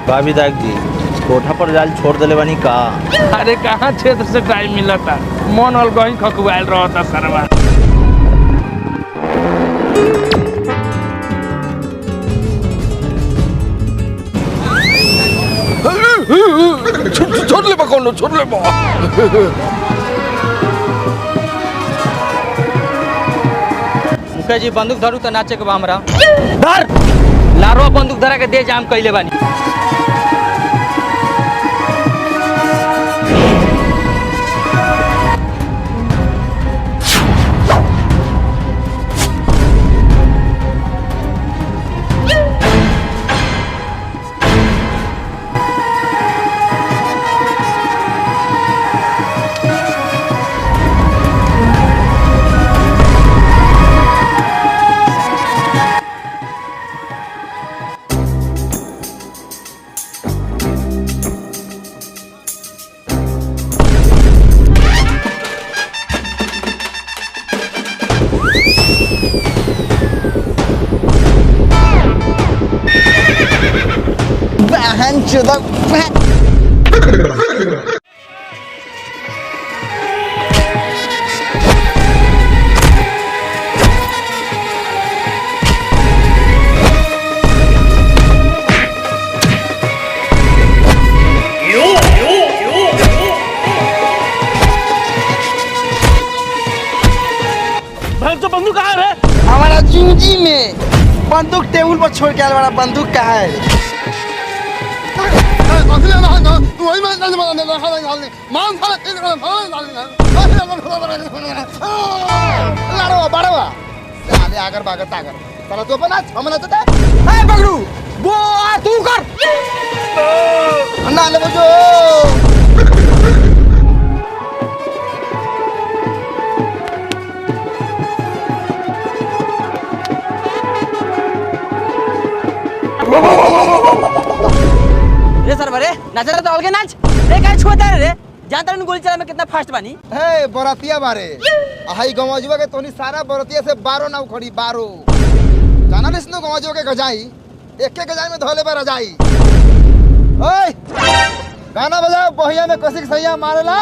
भाभी दाग जी कोठा पर जाल छोड़ दिले बानी का। अरे कहाँ क्षेत्र से टाइम मिला था, मन और गही खकुआल रहा था सरवा। छोड़ ले कौन छोड़ ले मुखिया जी बंदूक धरू तो नाचे के बा हमरा। धर लारो बंदूक धरा के दे जाम कइले बानी। बंदूक कहाँ है? हमारा जूजी में बंदूक टेबल पर छोड़ के आया। बड़ा बंदूक कहाँ है? आगर बागर तागर चला तो बना हम ना चलता है पकड़ू वो तू कर ना ले जो रे सर बरे नजर तो अलगे नाच रे काय छोटा रे जानता नहीं गोली चला में कितना फास्ट बानी। हे बरातिया बारे हाई गवाजुआ के तोनी सारा बरातिया से 12 नाव खड़ी 12 जाना नहीं सुनो गवाजुआ के गजाई एक गजाई में धोले पर जाई। ओए गाना बजाओ बहिया में कसी के सैया मारेला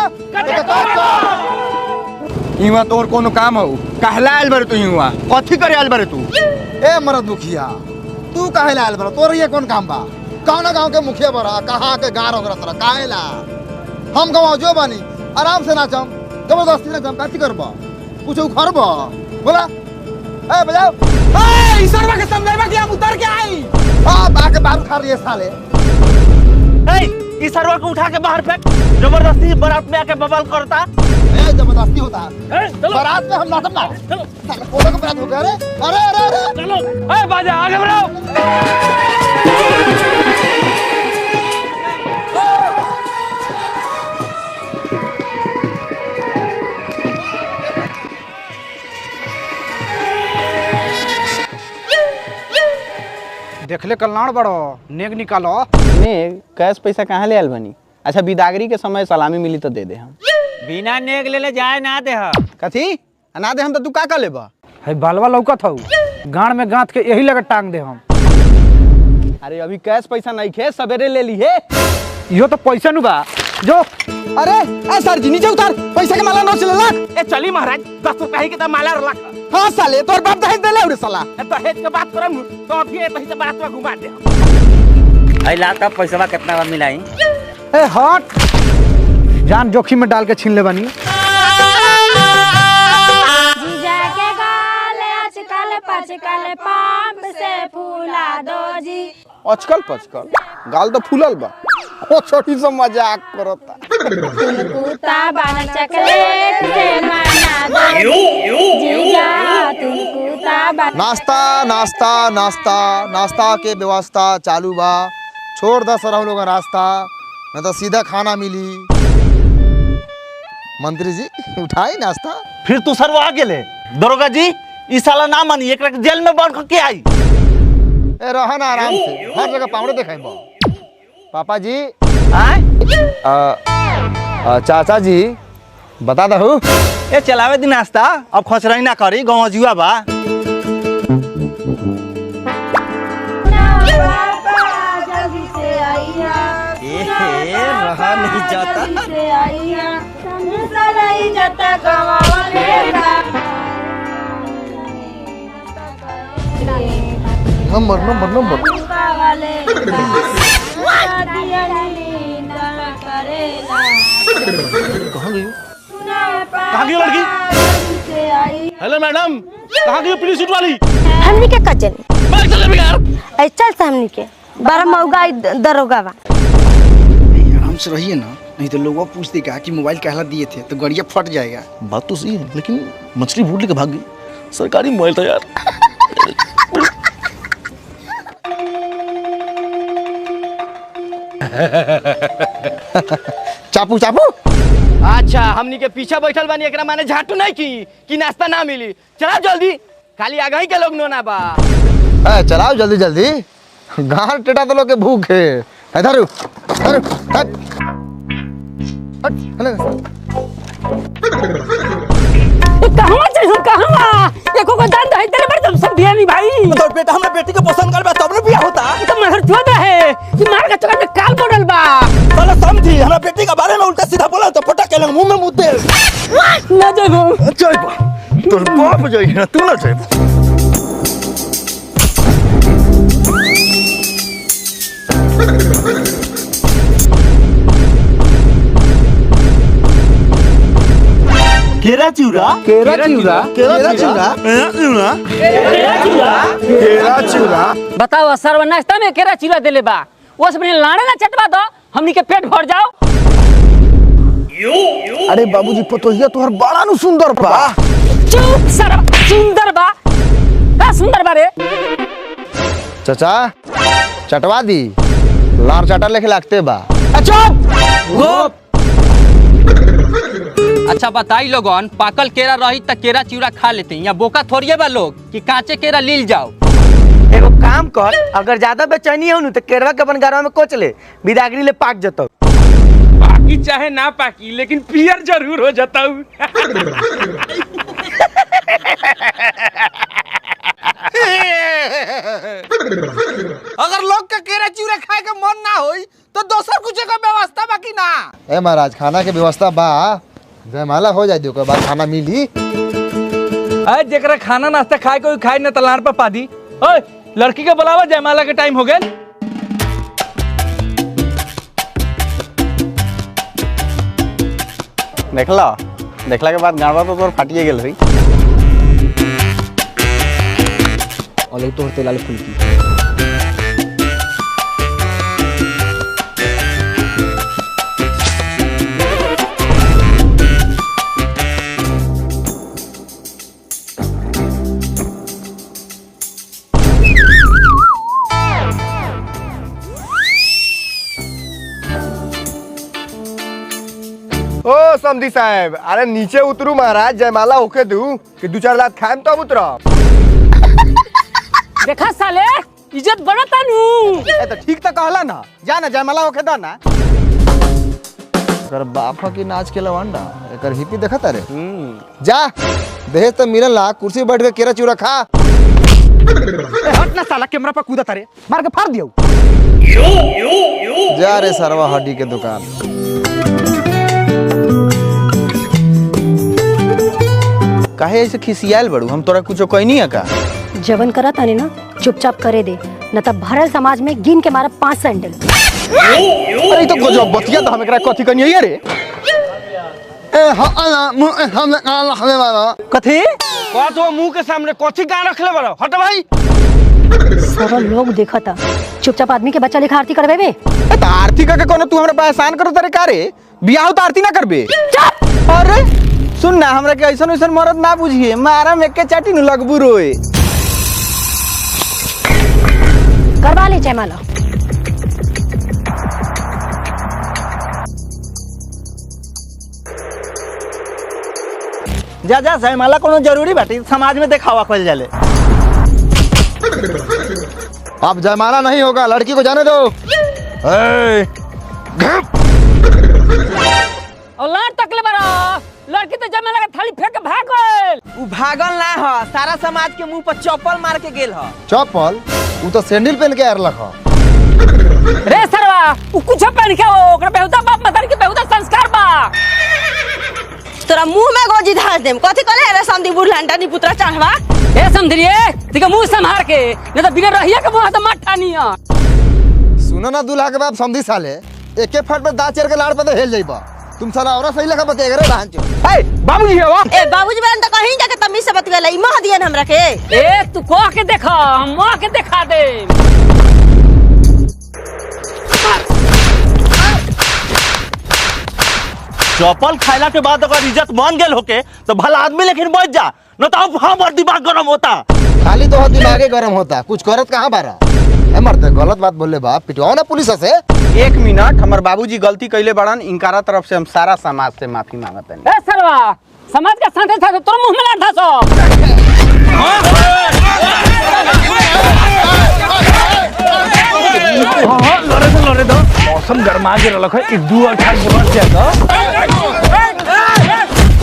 इवा तोर कोनो काम हो कहला आइल बारे तू हुआ कथी करे आइल बारे तू ए मरद मुखिया तू काहे आइल बारे तोर ये कौन काम बा कौन गांव के मुखिया बरा कहां के गार होगरा तोरा काहेला हम गवाजो बानी आराम से नाचम जबरदस्ती नाचम काती करबा कुछ उखरबा बोला ए बजाओ ए ईश्वरवा के समझाइबा कि हम उतर के आई हां आके बाहर खा रही है साले। ए ईश्वरवा को उठा के बाहर फेंक जबरदस्ती बारात में आके बवाल करता। ए जबरदस्ती होता बारात में हम नाचम ना साले कोड़ा का बारात हो गया रे अरे अरे अरे चलो ए बाजा आगे बढ़ो। देखले कल्याण बड़ो नेग निकालो नेग कैश पैसा कहाँ ले आल बनी। अच्छा बिदागरी के समय सलामी मिली तो दे दे हम। बिना नेग ले जाए ना दे ह कथी ना दे हम तो तू का कर लेबा। है बालवा लौकत हौ गाड़ में गांठ के यही लगे टांग दे हम। अरे अभी कैश पैसा नहीं खे सवेरे ले ली है इहो तो पैसा नु बा जो। अरे ए सर जी नीचे उतार पैसा के माला नोट ले लाख। ए चली महाराज 10 रुपया ही के तो माला रख। हां साले तोर बाप दहेज देले उरे साला। दहेज के बात करम तो अभी तही से बारात में घुमा दे। आई लाता पैसा कितना मिलाई। ए हट जान जोखिम में डाल के छीन ले बानी। जीजा के गाले आजकल पचकल पाप से फूला दो जी। अचकल पचकल गाल तो फूलल बा ओ छोटी सा मजाक करता। कुत्ता बन चॉकलेट से मना दो जीजा तुम कुत्ता बन। नाश्ता नाश्ता नाश्ता नाश्ता के व्यवस्था चालू बा छोड़ दस हम लोग रास्ता मैं तो सीधा खाना मिली। मंत्री जी उठाई नाश्ता। फिर तू सरवा आ गेले दरोगा जी ई साला ना मानी एकरा के जेल में बंद करके आई। ए रहा ना आराम से हर जगह पावड़े दिखाई बा। पापा जी आए चाचा जी बता दहु ए चलावे दी नाश्ता अब खचराई ना करी गाँव जुआ बा। पापा जल्दी से आइए से आई है सलाई जता गवावलेगा नंबर गवावलेगा दिया नींदा करेला कहाँ गई कहाँ गई लड़की? से आई हेलो मैडम, कहाँ गई पुलिस सीट वाली? हमनी के कजन बाइक चले भी यार। ऐ चल से हमनी के बारह मौगा दरोगा बा। आराम से रहिए ना, नहीं तो लोग पूछते क्या कि मोबाइल कहला दिए थे तो गड़िया फट जाएगा। बात तो सही है, लेकिन मछली भूल लेके भाग गई। सरकारी मोबाइल था यार। चापू चापू अच्छा हमनी के पीछे बैठल बानी एकरा माने झाटू नहीं की नाश्ता ना मिली। चला जल्दी, खाली आगे ही के लोग नोना बा। चलाओ जल्दी जल्दी, गार टेटा तो लोग के भूख है। इधर इधर हट कहवा चल हम कहवा एको को दान दे तेरे बड़ सब बिया नहीं भाई। तो बेटा हमरा बेटी के पसंद कर बा तब न बियाह होता। तो महर चोद है कि मार के चोद काल बोडल बा। साला समझी हमरा बेटी के बारे में उल्टा सीधा बोला तो फटा के मुंह में मुंह दे ना जाबो चल बा, तोर बाप जाई ना, तू ना जाई। केरा चिउरा, केरा चिउरा केरा चिउरा केरा चिउरा। बताओ सर्व नाश्ता में केरा चिरा देले बा। वो सब लाड़े ना चटवा दो, हमनी के पेट भर जाओ। अरे बाबूजी पतोहिया तोहर बड़ा नु सुंदर बा। चुप सर्व सुंदर बा का सुंदर बा रे। चाचा चटवा दी, लार चाटा लेके लागते बा। अच्छा बताई लोगन, पाकल केरा रही त केरा चिवड़ा खा लेते या बोका थोड़िए बा लोग कि कांचे केरा लील जाओ। एगो काम कर, अगर ज्यादा बेचैनी हो तो केरवा के अपन घरवा में कोच ले, बिदागरी ले पाक जतो। पाकी चाहे ना पाकी लेकिन पियर जरूर हो जाता हूँ। अगर लोग के केरा चिवड़ा खाए के मन ना होई तो दोसर कुछ का व्यवस्था बाकी ना। ए महाराज खाना के व्यवस्था बा, जयमाला हो जाए ओकर बाद खाना मिली। अरे जेकरा खाना नाश्ता खाए कोई खाए न तलार पर पादी। ओए लड़की के बुलावा, जयमाला के टाइम हो गया। देखला के बाद गाड़वा तो तोर फाटिए गेल रही। और तो होते लाल फुल की ओ समधी साहब, अरे नीचे उतरू महाराज, जयमाला होके दू कि दू चार लात खाएम तब उतरा। देखा साले इज्जत बढ़ता नु। ए तो ठीक तो कहला ना, जा ना जयमाला होके दा ना। एकर बाप की नाच के लवंडा, एकर हिपी देखत रे। जा दहेज तो मिलल ला, कुर्सी बैठ के केरा चिउरा खा। हट ना साला, कैमरा पर कूदा तारे, मार के फाड़ दियो। जा रे सरवा हड्डी के दुकान। काहे ऐसे खिसियाल बड़ू? हम तोरा कुछो कहनी है का? जवन करा ताने ना चुपचाप करे दे, न तब भरल समाज में गिन के मारा 5 सैंडल। अरे तो गजब बतिया तो हम एकरा कथी कनिए रे। ए हम हमें वाला कथी बात हो मुंह के सामने कथी गान रखले बड़ो? हट भाई। सब लोग देखा था, चुपचाप आदमी के बच्चा लेखा आरती करबे बे। ए तो आरती करके कोनो तू हमरा पे एहसान करो तारे का रे? बियाह तो आरती ना करबे। अरे सुन ना, हमरा के ऐसन ऐसन मरद ना बुझिए, मारा में के चाटी न लगबू रोए। करवा ले जयमाला। जा जा, जयमाला कोनो जरूरी बाटी, समाज में देखावा खोल जाले। अब जयमाला नहीं होगा, लड़की को जाने दो। और लाट तकले बड़ा लड़की तो जयमाला का थाली फेंक के भाग गइल। उ भागल ना ह, सारा समाज के मुंह पर चप्पल मार के गेल ह। चप्पल उ तो सैंडल पहन के आर लखा। रे सरवा उ कुछ पहन के हो ओकरा बेहुदा बाप मदर के बेहुदा संस्कार बा। तोरा मुंह में गोजी धास देम कथि कहले रे समधी बुढ़लांटा नी पुत्रा चाहवा। ए समधिए तिका मुंह संभार के नहीं तो बिगड़ रहिया के मुंह तो मत ठानिया। सुनो ना दूल्हा के बाप समधी साले एके फट में दांत चेर के लाड़ पे तो हेल जाइबा। तुम साला और सही लगा बते रे बहन चो। ए बाबूजी है वा ए बाबूजी बहन तो कहीं जाके तमीज से बत गेलै मह दियन हमरा के। ए तू कह के देखा हम मां के दिखा दे। चौपल खाइला के बाद अगर इज्जत मान गेल होके तो भला आदमी लेकिन बच जा न तो अब हमर दिमाग गरम होता। खाली तो दिमागे गरम होता कुछ करत कहां बारा। ए मरते गलत बात बोले बाप पिटवाओ ना पुलिस से। 1 मिनट हमर बाबूजी गलती कइले बड़न इनकारा तरफ से हम सारा समाज से माफी मांगतनी। ए सरवा समाज के साथे साथे तोर मुंह में लाठ धासो। हां लड़े दो मौसम गरमा के रलख है 2 अठार बोलत से तो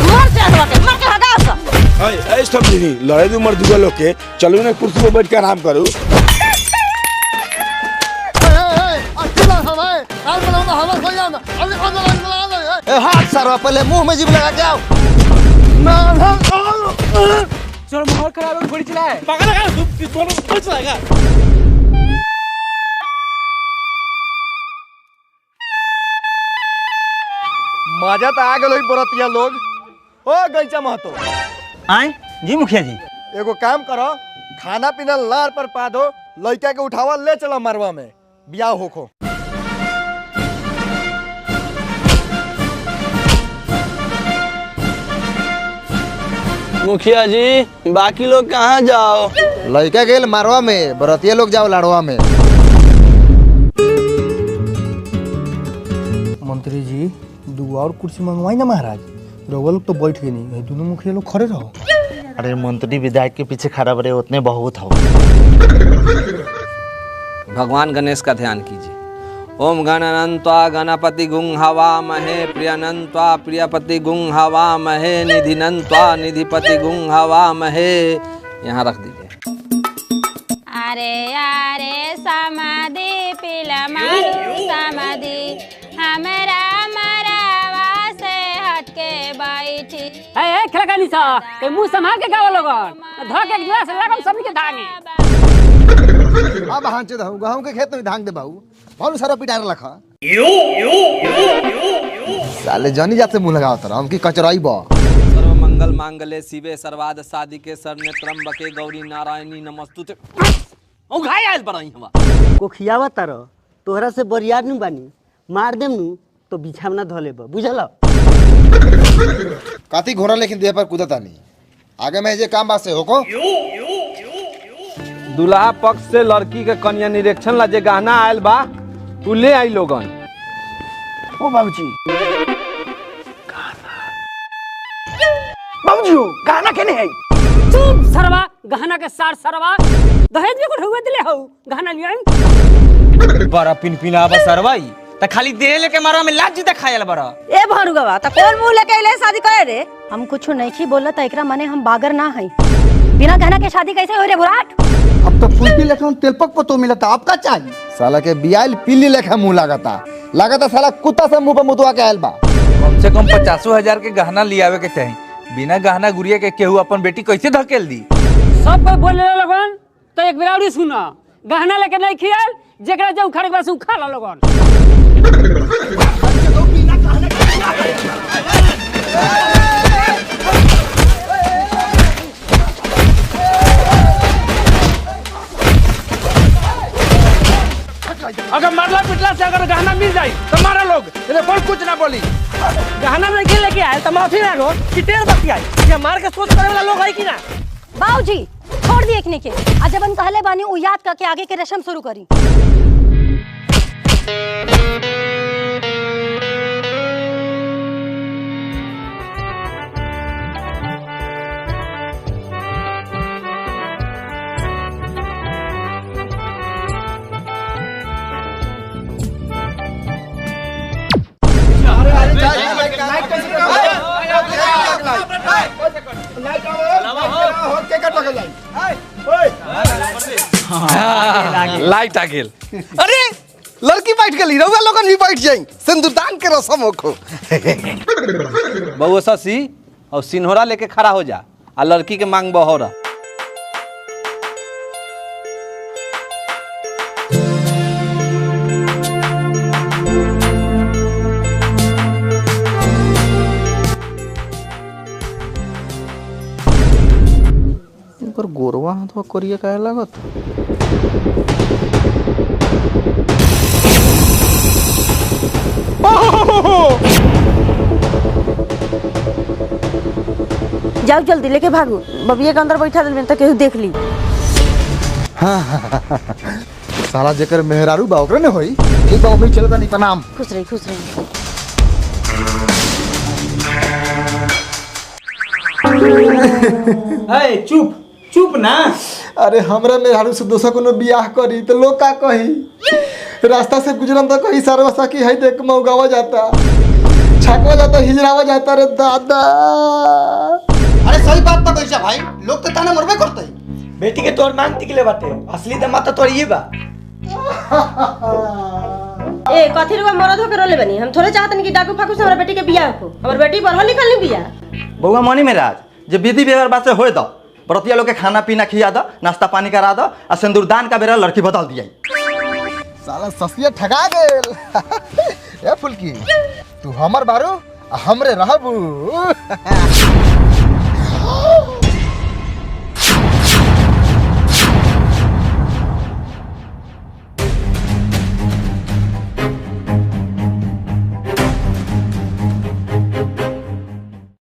मर चाहवा के मर के हटा स। ए स्टॉप दी लड़ाई दू मर दुगो लोग के चलो ना कुर्सी पे बैठ के आराम करू। ए हाथ सरवा पहले मुंह में जीभ लगा के आओ। चलो माहौल खराब है गोली चलाए। पागल है तू दोनों को चलाएगा। मजा तो आ गलो बरतिया लोग। ओ गंचा महतो आए जी मुखिया जी एगो काम करो खाना पीना लार पर पा दो लड़का के उठावा ले चलो मरवा में बियाह होखो। मुखिया जी बाकी लोग कहाँ जाओ। लड़का गेल मारवा में बरतिया लोग जाओ लाड़वा में। मंत्री जी 2 और कुर्सी मंगवाई ना महाराज। रउआ लोग तो बैठ गए नहीं दोनों मुखिया लोग खड़े रहो। अरे मंत्री विधायक के पीछे खड़ा बड़े उतने बहुत हो। भगवान गणेश का ध्यान कीजिए। ओम गणनन्त्वा गणपति गुं हवा महे प्रियनन्त्वा प्रियपति गुं हवा महे निधिनन्त्वा निधिपति गुं हवा महे। यहाँ रख दीजिए। अरे अरे समाधि पिला मारू समाधि हमरा मरावा से हटके बैठी। ए खलका निसा के मुंह संभाल के गावा लोगन ध के गिलास लागम सबनी के धांगे। अब हां चे दहू गहूं के खेत में धांग दे बाऊ भलू सारा पिटार लखा। साले जनी जाते मुंह लगाओ तर हम की कचराई बा। सर्व मंगल मांगल्ये शिवे सर्वार्थ साधिके शरण्ये त्र्यंबके गौरी नारायणी नमस्तुते। ओ घाय आइल परई हवा को खियावा तारो तोहरा से बरियार नु बानी मार देम नु तो बिछावना धले बा बुझल। काती घोड़ा लेकिन देह पर कूदता नहीं आगे में जे काम बात से होको। दूल्हा पक्ष से लड़की के कन्या निरीक्षण ला जे गहना आयल बा तू ले आई लोगन। ओ बाबूजी बाबूजी गाना केने है। चुप सरवा गहना के सार सरवा दहेज में को हुए दिले हो गहना लिया। बड़ा पिनपिना बा सरवाई त खाली देह लेके मारवा में लाज जीता खायल बड़ा। ए भरुगवा त कौन मुंह लेके ले शादी करे रे। हम कुछ नहीं की बोलत एकरा माने हम बागर ना है। बिना गहना के शादी कैसे हो रे बुराट। अब तो फुलपी लेखा तेलपक पतो मिलता आपका चाहिए। साला के बियाल पिल्ली लेखा मुंह लगाता साला कुत्ता से मुंह पे मुतवा के आयल बा। कम से कम 50,000 के गहना लियावे के चाहिए। बिना गहना गुड़िया के केहू अपन बेटी कैसे धकेल दी। सब कोई बोले लोगन तो एक बिराउरी सुना गहना लेके नहीं खियाल जेकरा जो उखाड़े के बस उखा ला लोगन। अगर मारला पिटला से अगर गहना मिल जाए तो मारा लोग कोई कुछ ना बोली। गहना नहीं लेके आए तो माफी मांगो कि तेल बत्ती आई ये मार के सोच करे वाला लोग है कि ना। बाबूजी छोड़ दिए एकने के आ जब हम कहले बानी उ याद करके आगे के रस्म शुरू करी। लाइट आ गेल। अरे लड़की बैठ गई रउआ लोगन भी बैठ जाई सिंदूरदान के रस्म होखो बहु शशि और सिन्होरा लेके खड़ा हो जा आ लड़की के मांग बहोरा। पर गोरवा हाथ करिए कहे लागत जाओ जल्दी लेके भागो, बबिया के अंदर बैठा दिल तो केहू देख ली। साला जेकर मेहरारू बा ओकरे ने होई। ठीक बा मम्मी चलता नहीं प्रणाम। खुश रही खुश रही। अरे चुप चुप ना। अरे हमरा मेहरारू से दोसर कोनो बियाह करी तो लोग का कही। रास्ता से गुजरम तो कही सरवसा की है देख मौगावा जाता छकवा जाता हिजरावा जाता रे दादा। अरे सही बात तो कैसा भाई, लोग तो ताना मरबे करते। बेटी के तोर मांग टिकले बाटे, असली दामाद तो तोर ये बा। ए कथी रुआ मरद होके रोले बनी, हम थोड़े चाहतनी कि डाकू फाकू से हमरा बेटी के बियाह हो। हमर बेटी पढ़ल लिखल नहीं बिया। बउआ मनी महाराज जे विधि व्यवहार बात से होए दो, बरतिया लोग के खाना पीना खिया दो, नाश्ता पानी करा दो आ सिंदूरदान का बेरा लड़की बदल दिया। साला ससिया ठगा गेल। ए फुलकी तू हमर बारू हमरे रहबू।